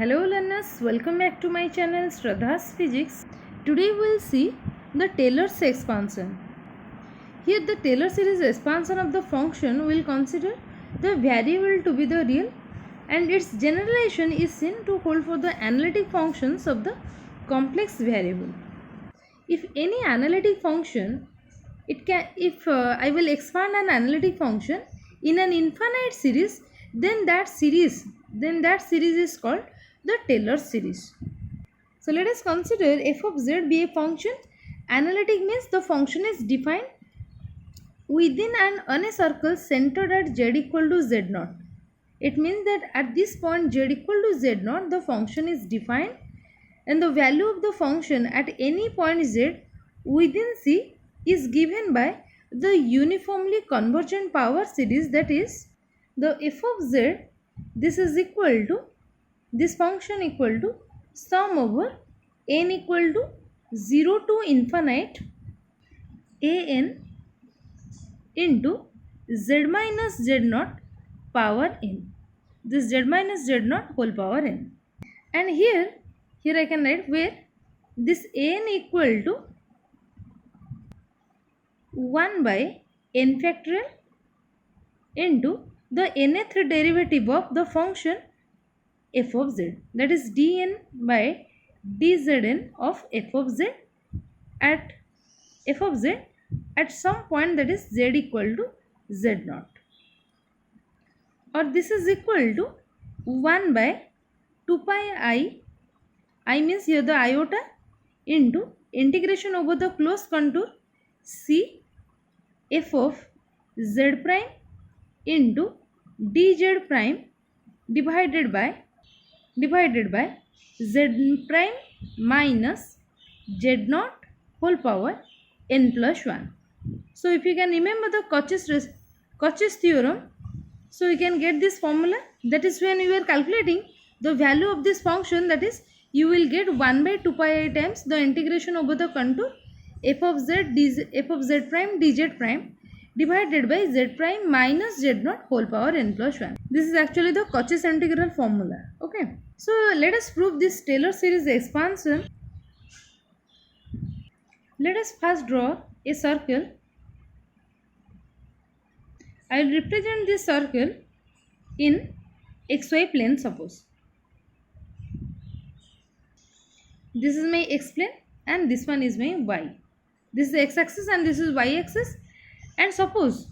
Hello learners, welcome back to my channel Shraddha's Physics. Today we will see the Taylor's expansion. Here the Taylor series expansion of the function will consider the variable to be the real and its generalization is seen to hold for the analytic functions of the complex variable. If any analytic function, I will expand an analytic function in an infinite series, then that series is called the Taylor series. So let us consider f of z be a function. Analytic means the function is defined within and on a circle centered at z equal to z0. It means that at this point z equal to z0 the function is defined and the value of the function at any point z within C is given by the uniformly convergent power series, that is the f of z, this is equal to this function equal to sum over n equal to 0 to infinite an into z minus z0 power n. This z minus z0 whole power n. And here I can write where this n equal to 1 by n factorial into the nth derivative of the function f of z, that is dn by dzn of f of z at some point, that is z equal to z0, or this is equal to 1 by 2 pi I means here the iota into integration over the closed contour c f of z prime into dz prime divided by z prime minus z0 whole power n plus 1. So if you can remember the Cauchy's theorem, so you can get this formula, that is when you are calculating the value of this function, that is you will get 1 by 2 pi I times the integration over the contour f of z prime dz prime divided by z prime minus z0 whole power n plus 1. This is actually the Cauchy's integral formula. Okay. So let us prove this Taylor series expansion. Let us first draw a circle. I will represent this circle in xy plane. Suppose this is my x plane and this one is my y. This is the x axis and this is y axis, and suppose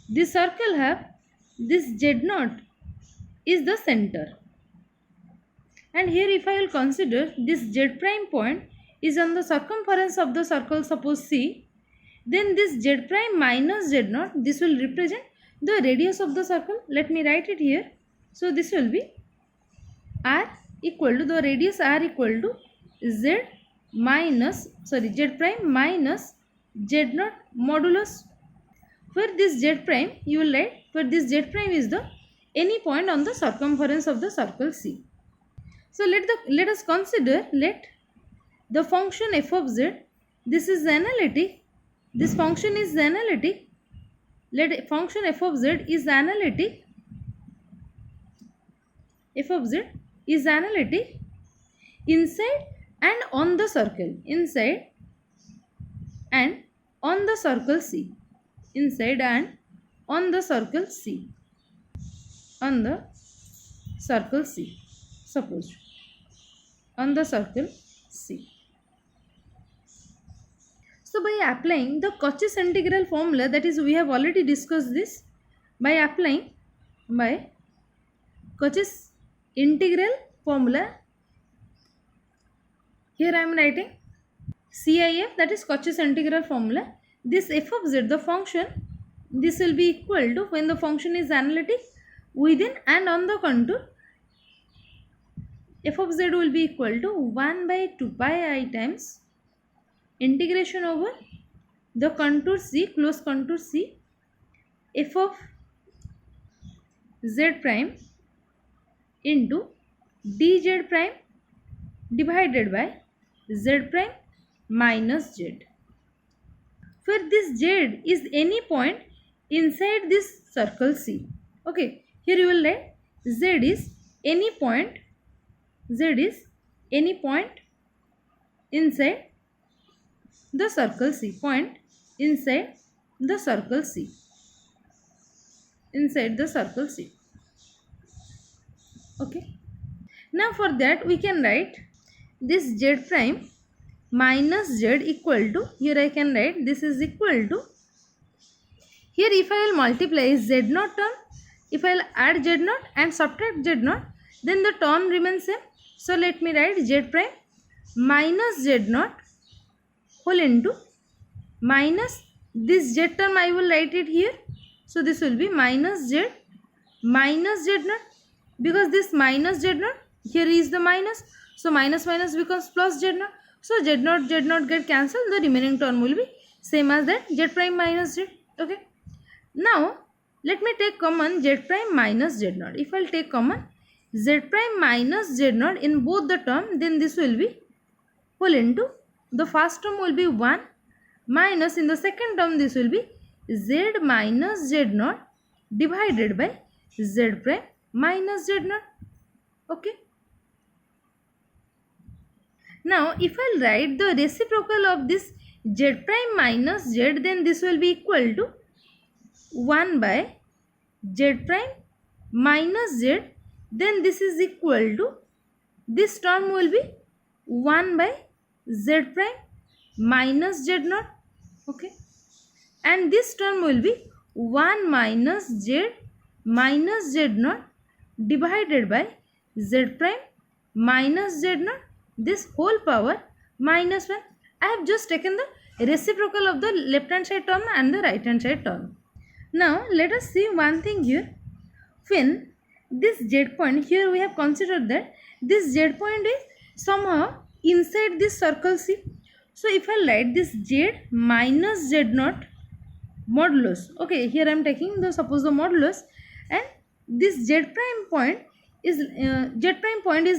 this circle have this z0 is the center, and here if I will consider this z prime point is on the circumference of the circle, suppose C, then this z prime minus z0, this will represent the radius of the circle. Let me write it here. So this will be r equal to the radius r equal to z prime minus z0 modulus, where this z prime you will write, where this z prime is the any point on the circumference of the circle C. So let us consider, let the function f of z, this is analytic, this function is analytic, let function f of z is analytic, f of z is analytic inside and on the circle, inside and on the circle C, inside and on the circle C, on the circle C, suppose on the circle C. So by applying the Cauchy's integral formula, that is we have already discussed this, by applying Cauchy's integral formula, here I am writing CIF, that is Cauchy's integral formula. This f of z, the function, this will be equal to, when the function is analytic within and on the contour, f of z will be equal to 1 by 2 pi I times integration over the contour C, closed contour C, f of z prime into dz prime divided by z prime minus z, where this z is any point inside this circle C. Okay, here you will write z is any point Z is any point inside the circle C. Point inside the circle C. Inside the circle C. Okay. Now for that we can write this Z prime minus Z equal to, here I can write this is equal to, here if I will multiply Z naught term, if I will add Z naught and subtract Z naught, then the term remains same. So let me write Z prime minus Z naught whole into minus this Z term, I will write it here. So this will be minus Z naught, because this minus Z naught, here is the minus, so minus minus becomes plus Z naught. So Z naught get cancelled, the remaining term will be same as that Z prime minus Z. Okay. Now let me take common Z prime minus Z naught. If I will take common Z prime minus Z naught in both the term, then this will be whole into, the first term will be 1 minus, in the second term this will be Z minus Z naught divided by Z prime minus Z naught. Okay. Now if I write the reciprocal of this Z prime minus Z, then this will be equal to 1 by Z prime minus Z, then this is equal to, this term will be 1 by Z prime minus Z naught. Okay. And this term will be 1 minus Z minus Z naught divided by Z prime minus Z naught, this whole power minus 1. I have just taken the reciprocal of the left hand side term and the right hand side term. Now let us see one thing here. When this Z point, here we have considered that this Z point is somehow inside this circle C. So if I write this Z minus Z naught modulus, okay, here I am taking the, suppose the modulus, and this Z prime point is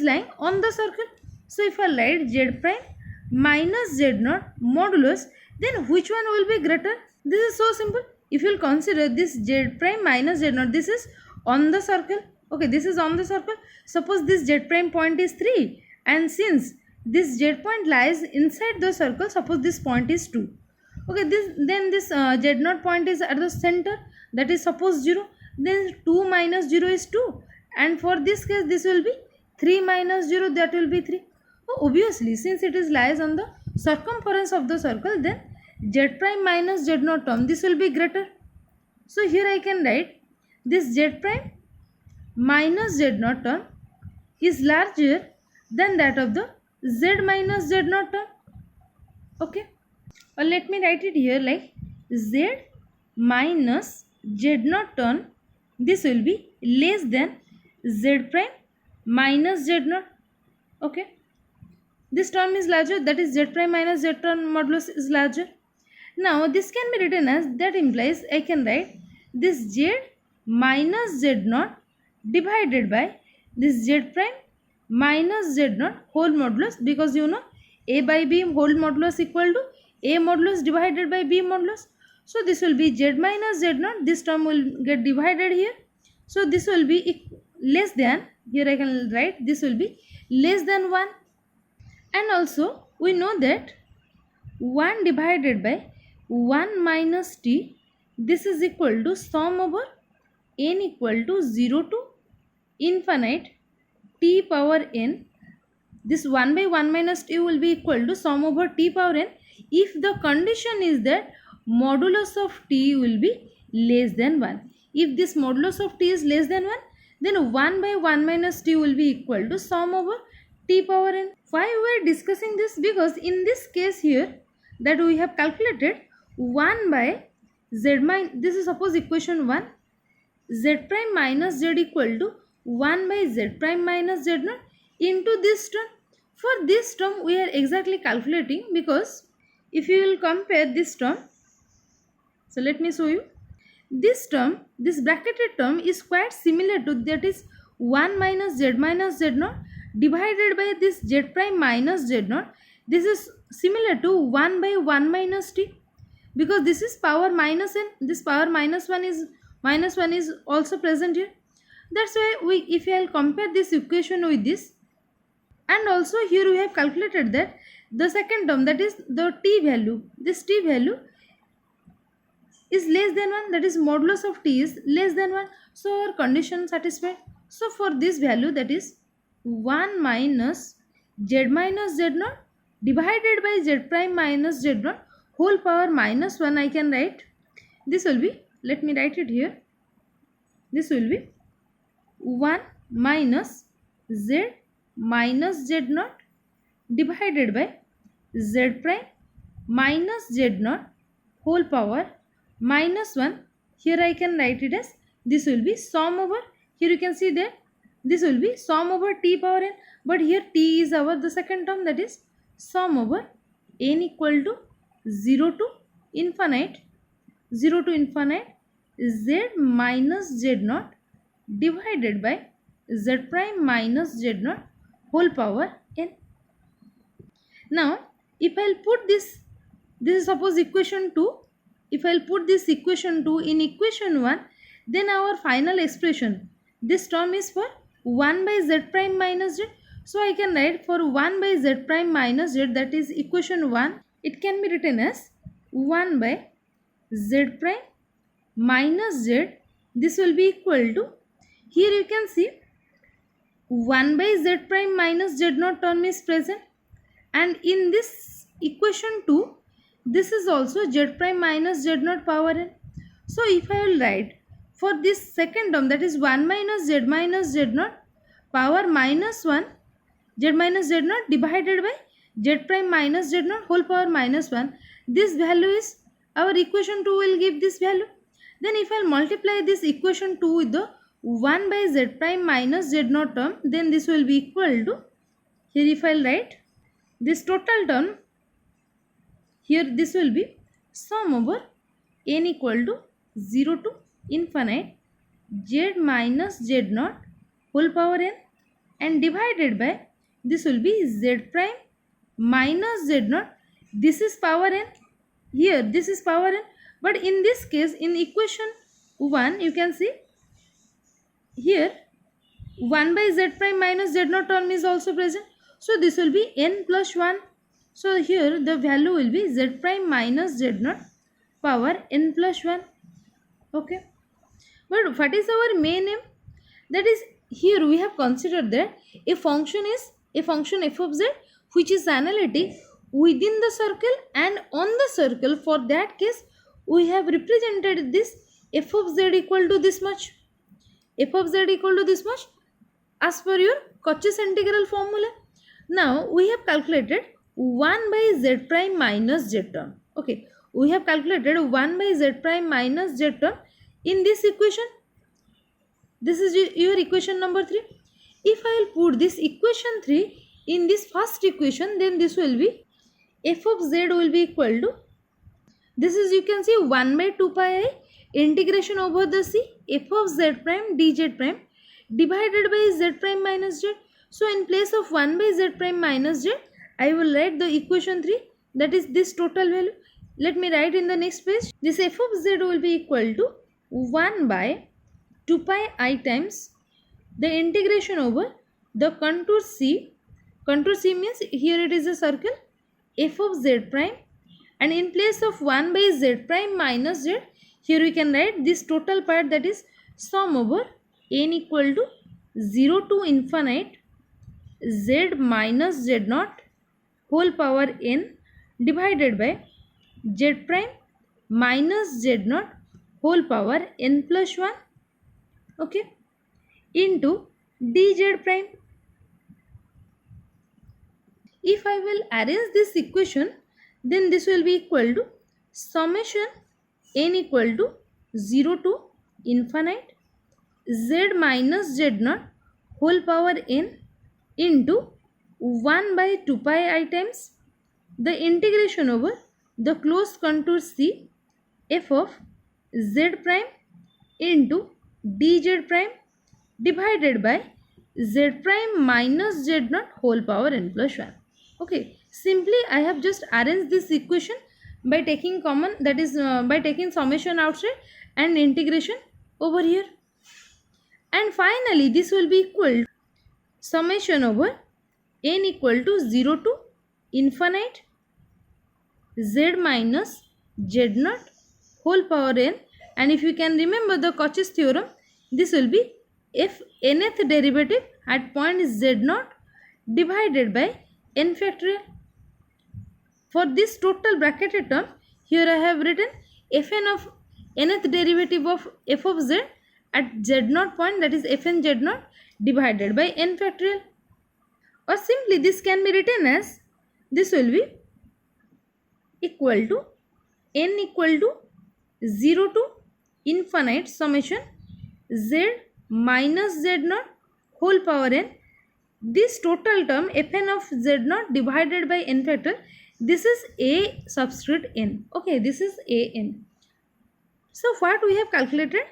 lying on the circle. So if I write Z prime minus Z naught modulus, then which one will be greater? This is so simple. If you will consider this Z prime minus Z naught, this is on the circle. Okay, this is on the circle. Suppose this Z prime point is 3, and since this Z point lies inside the circle, suppose this point is 2. Okay, this Z naught point is at the center, that is suppose 0, then 2 minus 0 is 2, and for this case this will be 3 minus 0, that will be 3. So obviously since it is lies on the circumference of the circle, then Z prime minus Z naught term, this will be greater. So here I can write this Z prime minus Z naught term is larger than that of the Z minus Z naught term. Okay. Or let me write it here like Z minus Z naught term, this will be less than Z prime minus Z naught. Okay. This term is larger, that is Z prime minus Z term modulus is larger. Now this can be written as, that implies I can write this Z minus Z naught divided by this Z prime minus Z naught whole modulus, because you know A by B whole modulus equal to A modulus divided by B modulus. So this will be Z minus Z naught, this term will get divided here. So this will be less than, here I can write this will be less than 1. And also we know that 1 divided by 1 minus t, this is equal to sum over n equal to 0 to infinite t power n. This 1 by 1 minus t will be equal to sum over t power n if the condition is that modulus of t will be less than 1. If this modulus of t is less than 1, then 1 by 1 minus t will be equal to sum over t power n. Why we are discussing this? Because in this case here that we have calculated 1 by z minus, this is suppose equation 1, z prime minus z equal to 1 by z prime minus z naught into this term. For this term we are exactly calculating, because if you will compare this term, so let me show you. This term, this bracketed term is quite similar to, that is 1 minus z naught divided by this z prime minus z naught. This is similar to 1 by 1 minus t, because this is power minus n, this power minus 1 is also present here. That's why we, if I will compare this equation with this, And also here we have calculated that the second term, that is the t value, this t value is less than 1, that is modulus of t is less than 1. So our condition satisfied. So for this value, that is 1 minus z naught divided by z prime minus z naught whole power minus 1, I can write. This will be, let me write it here. This will be 1 minus z minus z naught divided by z prime minus z naught whole power minus 1. Here I can write it as, this will be sum over, here you can see that this will be sum over t power n, but here t is our the second term, that is sum over n equal to 0 to infinite z minus z naught divided by z prime minus z naught whole power n. Now if I'll put this is suppose equation 2, if I'll put this equation 2 in equation 1, then our final expression, this term is for 1 by z prime minus z. So I can write for 1 by z prime minus z, that is equation 1, it can be written as 1 by z prime minus z. This will be equal to, here you can see 1 by z prime minus z naught term is present, and in this equation 2, this is also z prime minus z naught power n. So if I will write for this second term, that is 1 minus z naught power minus 1, z minus z naught divided by z prime minus z naught whole power minus 1, this value is, our equation 2 will give this value. Then if I multiply this equation 2 with the 1 by z prime minus z naught term, then this will be equal to, here if I write this total term, here this will be sum over n equal to 0 to infinite z minus z naught whole power n, and divided by, this will be z prime minus z naught, this is power n, here this is power n, but in this case in equation 1 you can see here 1 by z prime minus z naught term is also present. So this will be n plus 1. So here the value will be z prime minus z naught power n plus 1. Okay. But what is our main aim? That is, here we have considered that a function is a function f of z which is analytic within the circle and on the circle. For that case, we have represented this f of z equal to this much. F of z equal to this much as per your Cauchy's integral formula. Now we have calculated 1 by z prime minus z term. Okay, we have calculated 1 by z prime minus z term in this equation. This is your equation number 3. If I will put this equation 3 in this first equation, then this will be f of z will be equal to, this is, you can see 1 by 2 pi I integration over the c f of z prime dz prime divided by z prime minus z. So in place of 1 by z prime minus z, I will write the equation 3, that is this total value. Let me write in the next page. This f of z will be equal to 1 by 2 pi I times the integration over the contour c. Contour c means here it is a circle, f of z prime, and in place of 1 by z prime minus z, here we can write this total part, that is sum over n equal to 0 to infinite z minus z naught whole power n divided by z prime minus z naught whole power n plus 1, okay, into dz prime. If I will arrange this equation, then this will be equal to summation n equal to 0 to infinite z minus z naught whole power n into 1 by 2 pi I times the integration over the closed contour c f of z prime into dz prime divided by z prime minus z naught whole power n plus 1. Okay, simply I have just arranged this equation by taking common, that is by taking summation outside and integration over here. And finally this will be equal to summation over n equal to 0 to infinite z minus z naught whole power n, and if you can remember the Cauchy's theorem, this will be f nth derivative at point z naught divided by n factorial. For this total bracketed term, here I have written fn of nth derivative of f of z at z naught point, that is fn z naught divided by n factorial. Or simply this can be written as, this will be equal to n equal to 0 to infinite summation z minus z naught whole power n. This total term fn of z naught divided by n factorial, this is a subscript n. Okay, this is a n. So what we have calculated,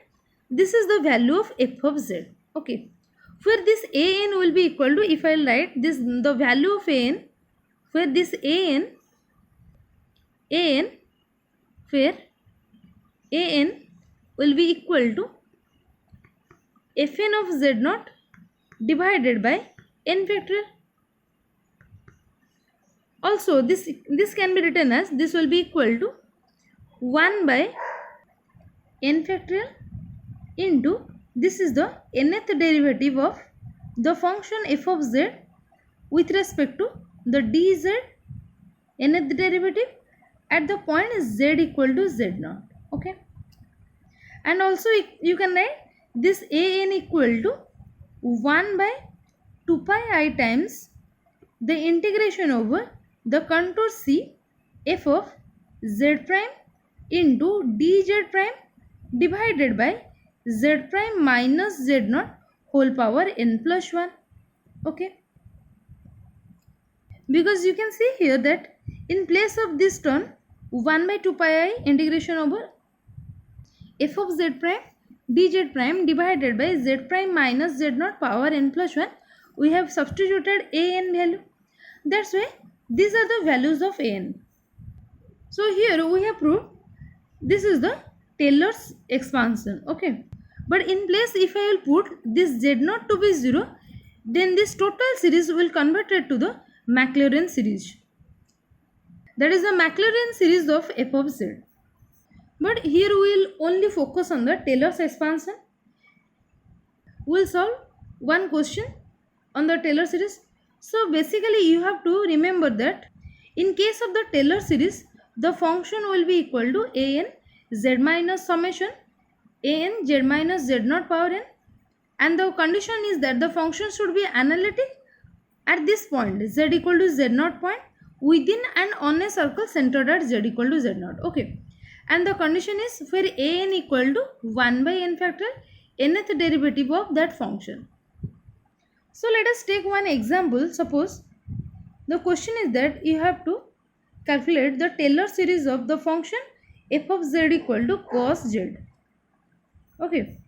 this is the value of f of z. Okay, where this a n will be equal to, if I write this, the value of a n, where this a n, where a n will be equal to fn of z naught divided by n factorial. Also this can be written as, this will be equal to 1 by n factorial into, this is the nth derivative of the function f of z with respect to the dz nth derivative at the point z equal to z naught. Okay, and also you can write this a n equal to 1 by 2 pi I times the integration over the contour C f of z prime into dz prime divided by z prime minus z naught whole power n plus 1. Okay, because you can see here that in place of this term 1 by 2 pi I integration over f of z prime dz prime divided by z prime minus z naught power n plus 1, we have substituted a n value. That's why these are the values of a n. So here we have proved this is the Taylor's expansion. Okay, but in place if I will put this z naught to be 0, then this total series will convert it to the Maclaurin series. That is the Maclaurin series of f of z. But here we will only focus on the Taylor's expansion. We will solve one question on the Taylor series. So basically you have to remember that in case of the Taylor series, the function will be equal to a n z minus summation a n z minus z naught power n, and the condition is that the function should be analytic at this point z equal to z naught point within and on a circle centered at z equal to z naught. Okay, and the condition is where a n equal to 1 by n factorial nth derivative of that function. So let us take one example. Suppose the question is that you have to calculate the Taylor series of the function f of z equal to cos z. Okay,